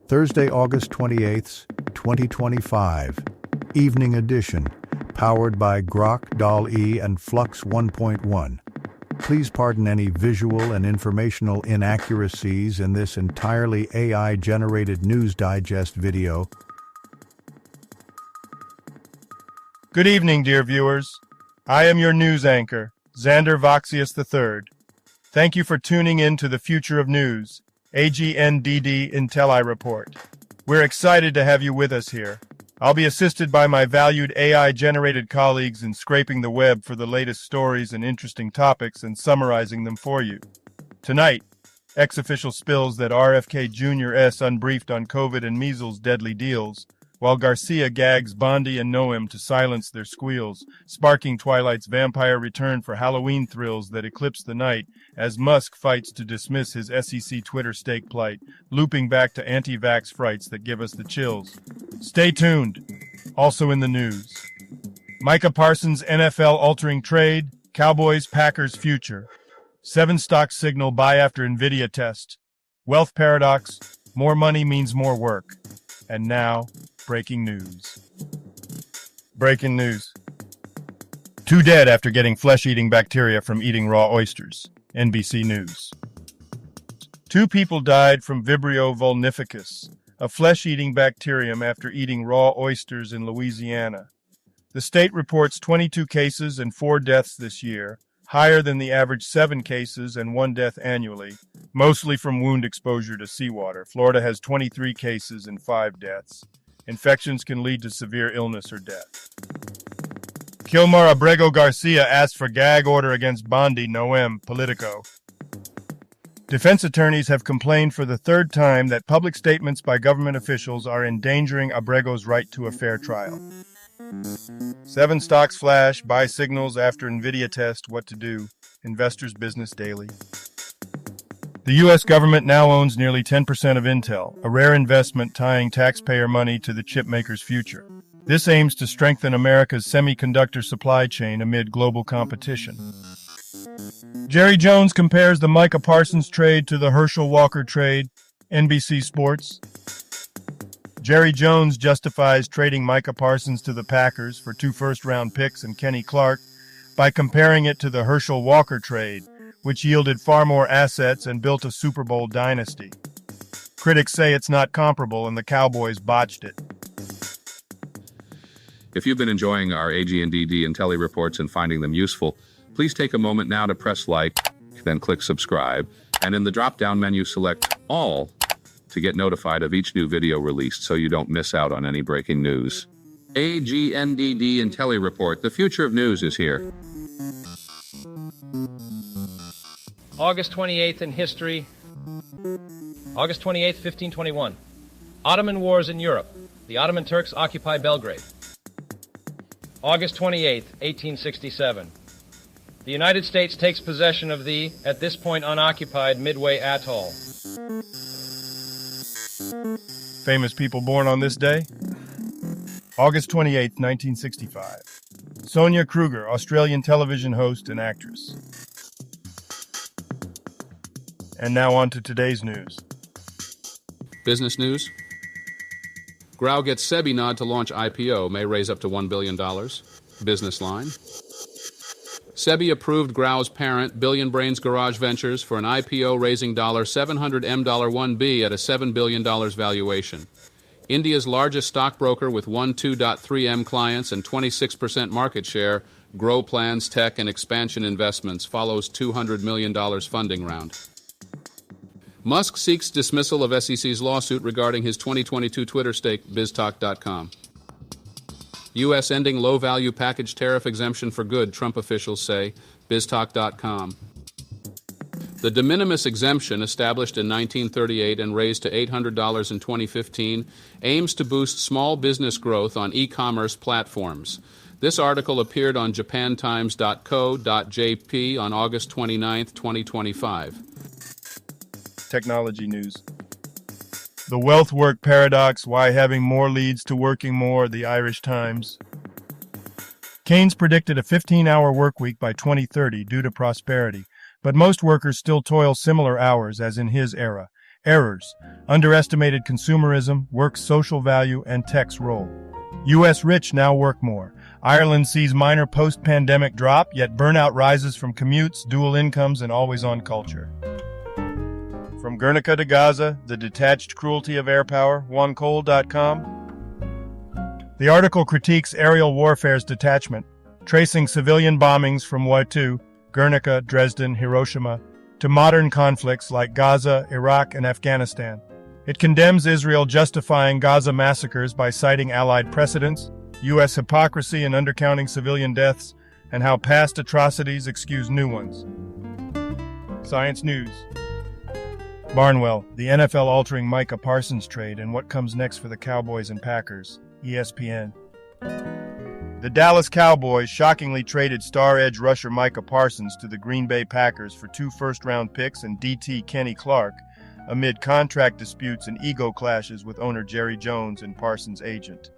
Thursday, August 28th, 2025. Evening edition, powered by Grok, DAL-E, and Flux 1.1. Please pardon any visual and informational inaccuracies in this entirely AI-generated News Digest video. Good evening, dear viewers. I am your news anchor, Xander Voxius III. Thank you for tuning in to the Future of News, AGNDD intelliReport. We're excited to have you with us here. I'll be assisted by my valued AI-generated colleagues in scraping the web for the latest stories and interesting topics and summarizing them for you. Tonight, ex-official spills that RFK Jr.'s unbriefed on COVID and measles deadly deals, while Garcia gags Bondi and Noem to silence their squeals, sparking Twilight's vampire return for Halloween thrills that eclipse the night as Musk fights to dismiss his SEC Twitter stake plight, looping back to anti-vax frights that give us the chills. Stay tuned. Also in the news, Micah Parsons' NFL-altering trade, Cowboys-Packers future, 7 stocks signal buy after NVIDIA test, wealth paradox, more money means more work. And now, breaking news. Breaking news. 2 dead after getting flesh-eating bacteria from eating raw oysters. NBC News. 2 people died from Vibrio vulnificus, a flesh-eating bacterium after eating raw oysters in Louisiana. The state reports 22 cases and 4 deaths this year, higher than the average 7 cases and 1 death annually, mostly from wound exposure to seawater. Florida has 23 cases and 5 deaths. Infections can lead to severe illness or death. Kilmar Abrego Garcia asked for gag order against Bondi, Noem, Politico. Defense attorneys have complained for the 3rd time that public statements by government officials are endangering Abrego's right to a fair trial. 7 stocks flash, buy signals after NVIDIA test, what to do. Investors Business Daily. The U.S. government now owns nearly 10% of Intel, a rare investment tying taxpayer money to the chipmaker's future. This aims to strengthen America's semiconductor supply chain amid global competition. Jerry Jones compares the Micah Parsons trade to the Herschel Walker trade. NBC Sports. Jerry Jones justifies trading Micah Parsons to the Packers for 2 first-round picks and Kenny Clark by comparing it to the Herschel Walker trade, which yielded far more assets and built a Super Bowl dynasty. Critics say it's not comparable and the Cowboys botched it. If you've been enjoying our AGNDD intelliReports and finding them useful, please take a moment now to press like, then click subscribe, and in the drop-down menu select All to get notified of each new video released so you don't miss out on any breaking news. AGNDD intelliReport, the future of news is here. August 28th in history. August 28th, 1521. Ottoman Wars in Europe. The Ottoman Turks occupy Belgrade. August 28th, 1867. The United States takes possession of the, at this point unoccupied, Midway Atoll. Famous people born on this day? August 28, 1965. Sonia Kruger, Australian television host and actress. And now on to today's news. Business news. Grau gets SEBI nod to launch IPO, may raise up to $1 billion. Business line. SEBI approved Grau's parent, Billion Brains Garage Ventures, for an IPO raising $700M1B at a $7 billion valuation. India's largest stockbroker with 12.3M clients and 26% market share, Grow Plans Tech and Expansion Investments, follows $200 million funding round. Musk seeks dismissal of SEC's lawsuit regarding his 2022 Twitter stake, BizTalk.com. U.S. ending low-value package tariff exemption for good, Trump officials say, BizTalk.com. The de minimis exemption, established in 1938 and raised to $800 in 2015, aims to boost small business growth on e-commerce platforms. This article appeared on japantimes.co.jp on August 29, 2025. Technology news. The wealth work paradox, why having more leads to working more, the Irish Times. Keynes predicted a 15-hour work week by 2030 due to prosperity, but most workers still toil similar hours as in his era, Errors: underestimated consumerism, work's social value, and tech's role. U.S. rich now work more. Ireland sees minor post-pandemic drop, yet burnout rises from commutes, dual incomes, and always-on culture. From Guernica to Gaza, the detached cruelty of air power, OneCoal.com. The article critiques aerial warfare's detachment, tracing civilian bombings from Waitu, Guernica, Dresden, Hiroshima, to modern conflicts like Gaza, Iraq, and Afghanistan. It condemns Israel justifying Gaza massacres by citing Allied precedents, U.S. hypocrisy in undercounting civilian deaths, and how past atrocities excuse new ones. Science News. Barnwell, the NFL altering Micah Parsons trade and what comes next for the Cowboys and Packers. ESPN. The Dallas Cowboys shockingly traded star edge rusher Micah Parsons to the Green Bay Packers for 2 first-round picks and DT Kenny Clark amid contract disputes and ego clashes with owner Jerry Jones and Parsons' agent.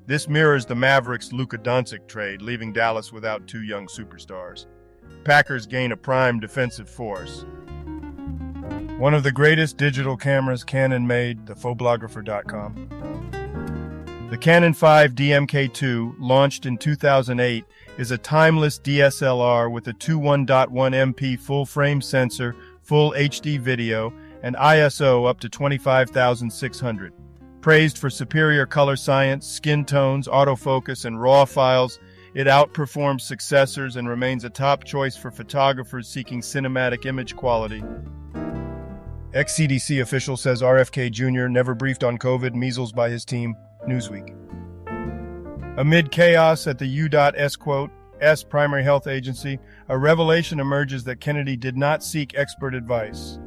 This mirrors the Mavericks' Luka Doncic trade, leaving Dallas without 2 young superstars. Packers gain a prime defensive force. One of the greatest digital cameras Canon made, the Photographer.com. The Canon 5 DMK2, launched in 2008, is a timeless DSLR with a 21.1 MP full-frame sensor, full HD video, and ISO up to 25,600. Praised for superior color science, skin tones, autofocus, and RAW files, it outperforms successors and remains a top choice for photographers seeking cinematic image quality. Ex-CDC official says RFK Jr. never briefed on COVID, measles by his team. Newsweek. Amid chaos at the U.S. primary health agency, a revelation emerges that Kennedy did not seek expert advice.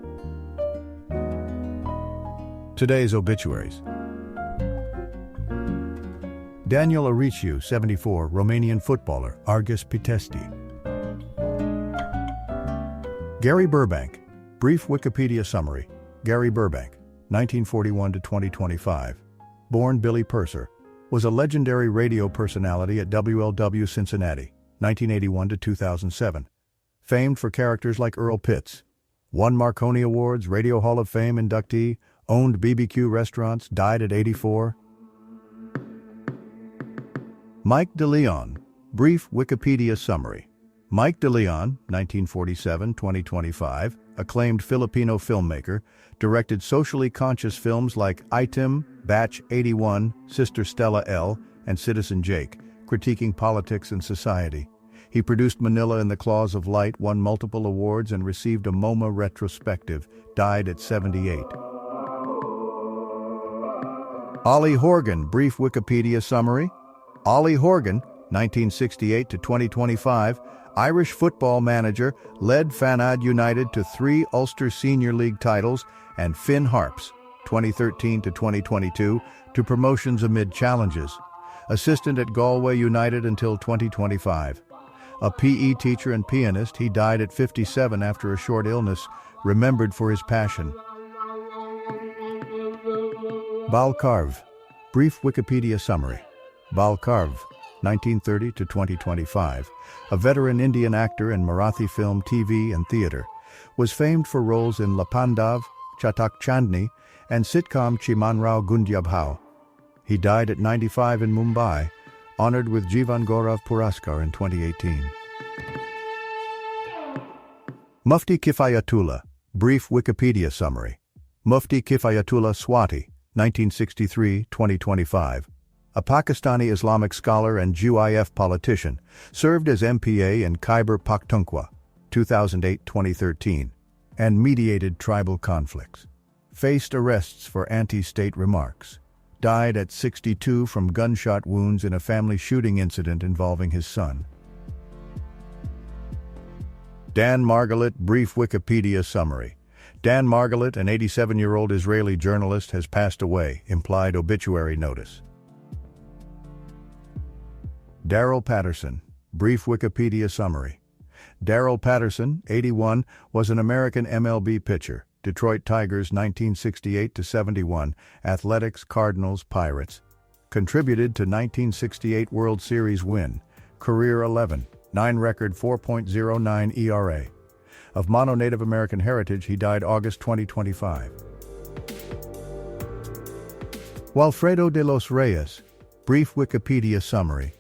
Today's obituaries. Daniel Ariciu, 74, Romanian footballer, Argus Pitești. Gary Burbank, brief Wikipedia summary. Gary Burbank, 1941 to 2025. Born Billy Purser, was a legendary radio personality at WLW Cincinnati, 1981 to 2007. Famed for characters like Earl Pitts. Won Marconi Awards, Radio Hall of Fame inductee, owned BBQ restaurants, died at 84. Mike DeLeon, brief Wikipedia summary. Mike DeLeon, 1947-2025, acclaimed Filipino filmmaker, directed socially conscious films like Item, Batch 81, Sister Stella L., and Citizen Jake, critiquing politics and society. He produced Manila in the Claws of Light, won multiple awards, and received a MoMA retrospective, died at 78. Ollie Horgan, brief Wikipedia summary. Ollie Horgan, 1968 to 2025, Irish football manager, led Fanad United to 3 Ulster Senior League titles and Finn Harps, 2013 to 2022, to promotions amid challenges. Assistant at Galway United until 2025. A PE teacher and pianist, he died at 57 after a short illness, remembered for his passion. Balkarv, brief Wikipedia summary. Balkarv, 1930 to 2025, a veteran Indian actor in Marathi film, TV, and theater, was famed for roles in Lapandav, Chatak Chandni, and sitcom Chimanrao Gundyabhau. He died at 95 in Mumbai, honored with Jivan Gaurav Puraskar in 2018. Mufti Kifayatullah, brief Wikipedia summary. Mufti Kifayatullah Swati, 1963-2025, a Pakistani Islamic scholar and GUIF politician, served as MPA in Khyber Pakhtunkhwa, 2008-2013, and mediated tribal conflicts. Faced arrests for anti-state remarks. Died at 62 from gunshot wounds in a family shooting incident involving his son. Dan Margalit, brief Wikipedia summary. Dan Margalit, an 87-year-old Israeli journalist, has passed away, implied obituary notice. Daryl Patterson, brief Wikipedia summary. Daryl Patterson, 81, was an American MLB pitcher, Detroit Tigers 1968-71, Athletics, Cardinals, Pirates. Contributed to 1968 World Series win, career 11, 9 record 4.09 ERA. Of mono-Native American heritage, he died August 2025. Walfredo de los Reyes, brief Wikipedia summary.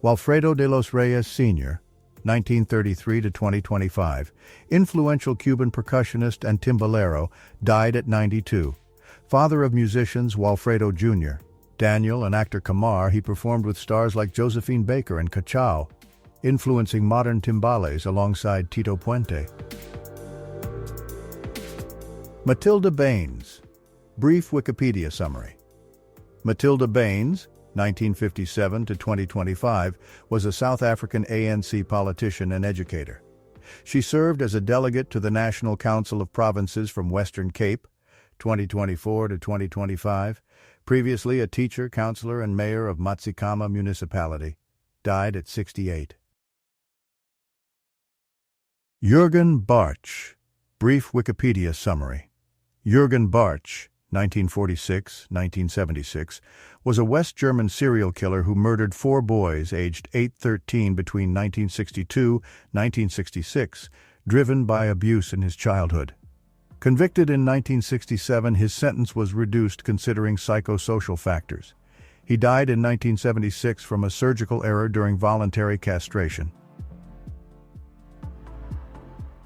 Walfredo de los Reyes Sr., 1933 to 2025, influential Cuban percussionist and timbalero, died at 92. Father of musicians Walfredo Jr., Daniel, and actor Camar, he performed with stars like Josephine Baker and Cachao, influencing modern timbales alongside Tito Puente. Matilda Baines, brief Wikipedia summary. Matilda Baines, 1957 to 2025, was a South African ANC politician and educator. She served as a delegate to the National Council of Provinces from Western Cape, 2024 to 2025, previously a teacher, counselor, and mayor of Matsikama Municipality, died at 68. Jürgen Bartsch, brief Wikipedia summary. Jürgen Bartsch, 1946-1976, was a West German serial killer who murdered 4 boys aged 8-13 between 1962-1966, driven by abuse in his childhood. Convicted in 1967, his sentence was reduced considering psychosocial factors. He died in 1976 from a surgical error during voluntary castration.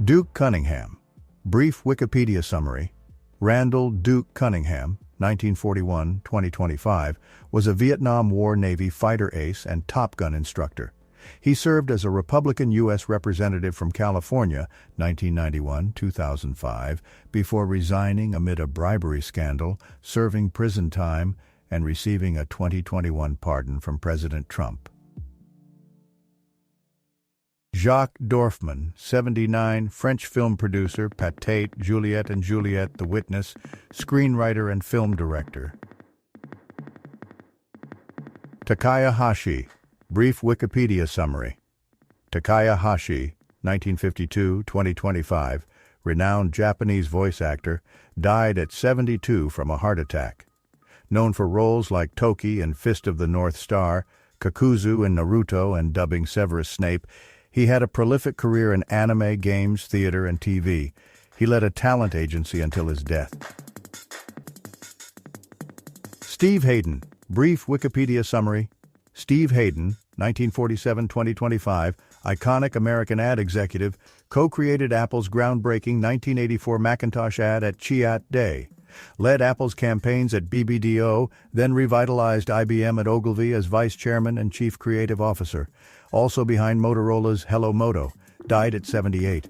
Duke Cunningham, brief Wikipedia summary. Randall Duke Cunningham, 1941-2025, was a Vietnam War Navy fighter ace and Top Gun instructor. He served as a Republican U.S. representative from California, 1991-2005, before resigning amid a bribery scandal, serving prison time, and receiving a 2021 pardon from President Trump. Jacques Dorfman, 79, French film producer, Patate, Juliette and Juliette, The Witness, screenwriter and film director. Takaya Hashi, brief Wikipedia summary. Takaya Hashi, 1952-2025, renowned Japanese voice actor, died at 72 from a heart attack. Known for roles like Toki in Fist of the North Star, Kakuzu in Naruto, and dubbing Severus Snape, he had a prolific career in anime, games, theater, and TV. He led a talent agency until his death. Steve Hayden, brief Wikipedia summary. Steve Hayden, 1947-2025, iconic American ad executive, co-created Apple's groundbreaking 1984 Macintosh ad at Chiat Day, led Apple's campaigns at BBDO, then revitalized IBM at Ogilvy as vice chairman and chief creative officer, also behind Motorola's Hello Moto, died at 78.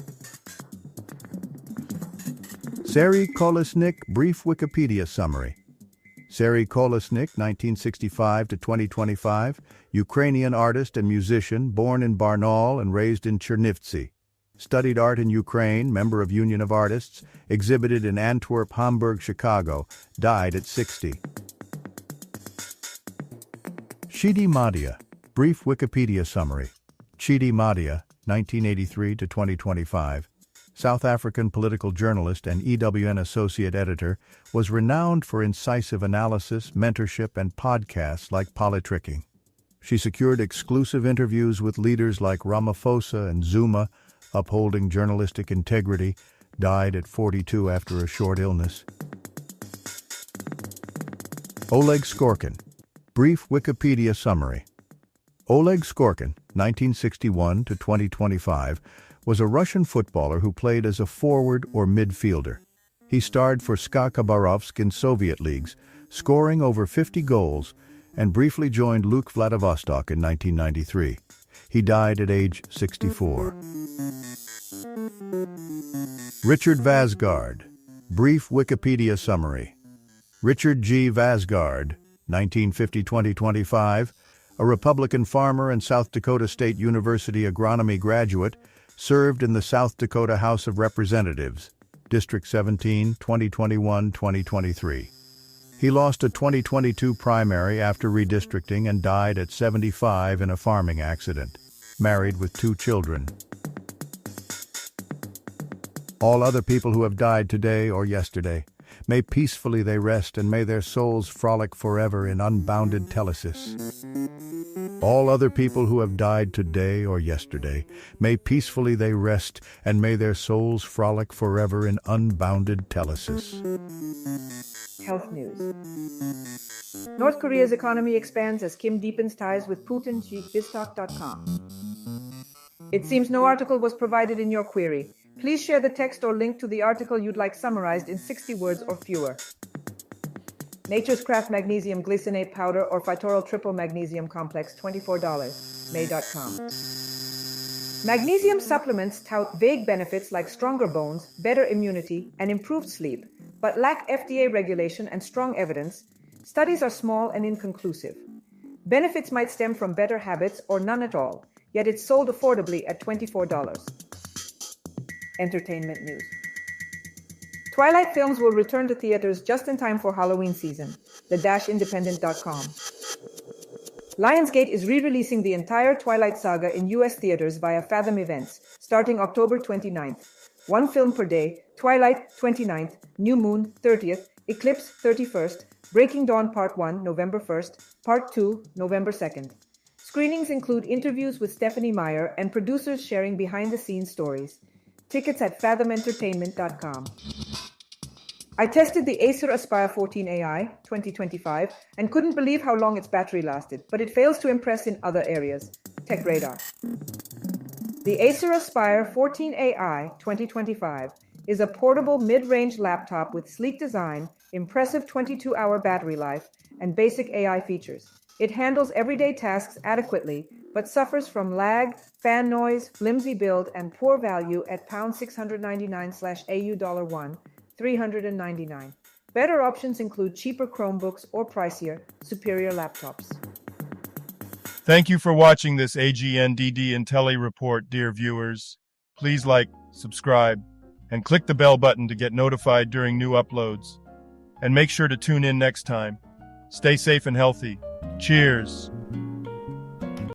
Serhii Kolesnik, brief Wikipedia summary. Serhii Kolesnik, 1965 to 2025, Ukrainian artist and musician, born in Barnaul and raised in Chernivtsi. Studied art in Ukraine, member of Union of Artists, exhibited in Antwerp, Hamburg, Chicago, died at 60. Chidi Madia, brief Wikipedia summary. Chidi Madia, 1983 to 2025, South African political journalist and EWN associate editor, was renowned for incisive analysis, mentorship, and podcasts like Politricking. She secured exclusive interviews with leaders like Ramaphosa and Zuma, upholding journalistic integrity, died at 42 after a short illness. Oleg Skorkin, brief Wikipedia summary. Oleg Skorkin, 1961 to 2025, was a Russian footballer who played as a forward or midfielder. He starred for SKA Khabarovsk in Soviet leagues, scoring over 50 goals, and briefly joined Luk Vladivostok in 1993. He died at age 64. Richard Vasgard, brief Wikipedia summary. Richard G. Vasgard, 1950-2025, a Republican farmer and South Dakota State University agronomy graduate, served in the South Dakota House of Representatives, District 17, 2021-2023. He lost a 2022 primary after redistricting and died at 75 in a farming accident, married with 2 children. All other people who have died today or yesterday, May peacefully they rest, and may their souls frolic forever in unbounded telesis. All other people who have died today or yesterday, may peacefully they rest, and may their souls frolic forever in unbounded telesis. Health news. North Korea's economy expands as Kim deepens ties with Putin, BizTalk.com. It seems no article was provided in your query. Please share the text or link to the article you'd like summarized in 60 words or fewer. Nature's Craft Magnesium Glycinate Powder or Phytoral Triple Magnesium Complex, $24. May.com. Magnesium supplements tout vague benefits like stronger bones, better immunity, and improved sleep, but lack FDA regulation and strong evidence. Studies are small and inconclusive. Benefits might stem from better habits or none at all, yet it's sold affordably at $24. Entertainment news. Twilight films will return to theaters just in time for Halloween season. The-Independent.com. Lionsgate is re-releasing the entire Twilight saga in U.S. theaters via Fathom Events, starting October 29th. One film per day: Twilight, 29th, New Moon, 30th, Eclipse, 31st, Breaking Dawn Part 1, November 1st, Part 2, November 2nd. Screenings include interviews with Stephanie Meyer and producers sharing behind-the-scenes stories. Tickets at fathomentertainment.com. I tested the Acer Aspire 14 AI 2025 and couldn't believe how long its battery lasted, but it fails to impress in other areas. Tech Radar. The Acer Aspire 14 AI 2025 is a portable mid-range laptop with sleek design, impressive 22-hour battery life, and basic AI features. It handles everyday tasks adequately, but suffers from lag, fan noise, flimsy build, and poor value at £699/AU $1, $399. Better options include cheaper Chromebooks or pricier, superior laptops. Thank you for watching this AGNDD intelliReport, dear viewers. Please like, subscribe, and click the bell button to get notified during new uploads. And make sure to tune in next time. Stay safe and healthy. Cheers.